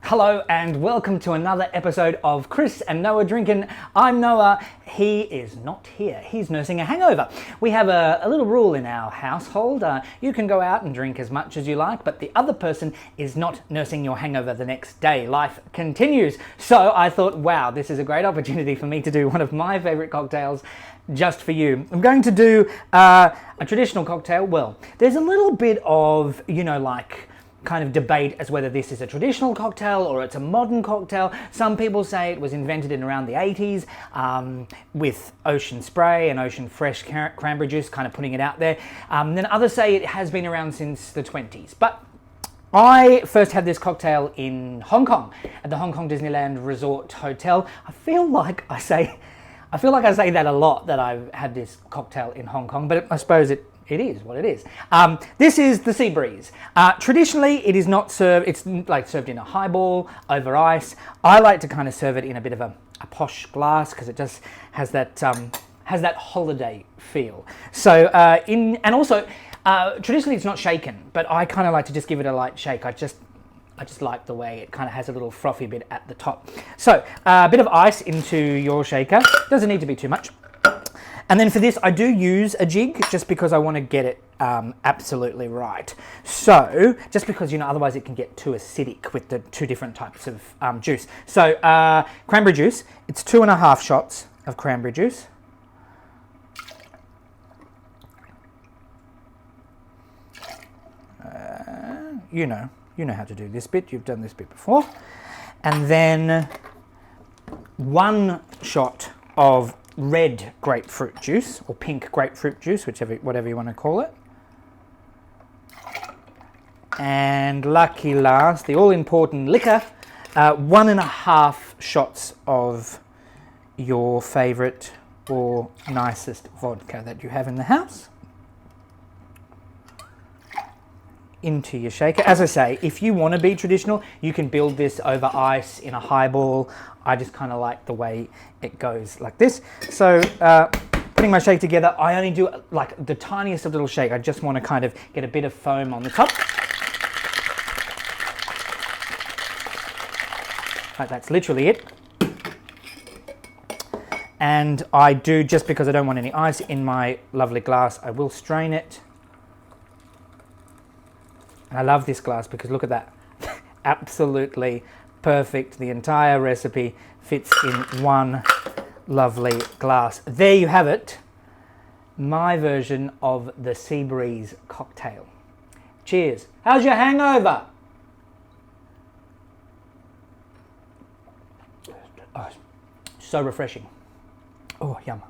Hello and welcome to another episode of Chris and Noah Drinkin. I'm Noah. He is not here. He's nursing a hangover. We have a little rule in our household. You can go out and drink as much as you like, but the other person is not nursing your hangover the next day. Life continues. So I thought, wow, this is a great opportunity for me to do one of my favorite cocktails just for you. I'm going to do a traditional cocktail. Well, there's a little bit of, kind of debate as whether this is a traditional cocktail or it's a modern cocktail. Some people say it was invented in around the 80s with ocean spray and ocean fresh cranberry juice, kind of putting it out there. Then others say it has been around since the 20s. But I first had this cocktail in Hong Kong at the Hong Kong Disneyland Resort Hotel. I feel like I say that a lot, that I've had this cocktail in Hong Kong, but I suppose it is what it is. This is the Sea Breeze. Traditionally, it is not served, it's like served in a highball over ice. I like to kind of serve it in a bit of a posh glass because it just has that holiday feel. So, traditionally it's not shaken, but I kind of like to just give it a light shake. I just like the way it kind of has a little frothy bit at the top. So, a bit of ice into your shaker. Doesn't need to be too much. And then for this, I do use a jig just because I want to get it absolutely right. So, just because, otherwise it can get too acidic with the two different types of juice. So, cranberry juice, it's 2.5 shots of cranberry juice. You know how to do this bit. You've done this bit before. And then 1 shot of red grapefruit juice or pink grapefruit juice, whatever you want to call it. And lucky last, the all-important liquor, 1.5 shots of your favorite or nicest vodka that you have in the house into your shaker. As I say, if you want to be traditional, you can build this over ice in a highball. I just kind of like the way it goes like this. So putting my shake together, I only do like the tiniest of little shake. I just want to kind of get a bit of foam on the top. Like, that's literally it. And I do, just because I don't want any ice in my lovely glass, I will strain it. And I love this glass because look at that. Absolutely perfect. The entire recipe fits in one lovely glass. There you have it. My version of the Sea Breeze cocktail. Cheers. How's your hangover? Oh, so refreshing. Oh, yum.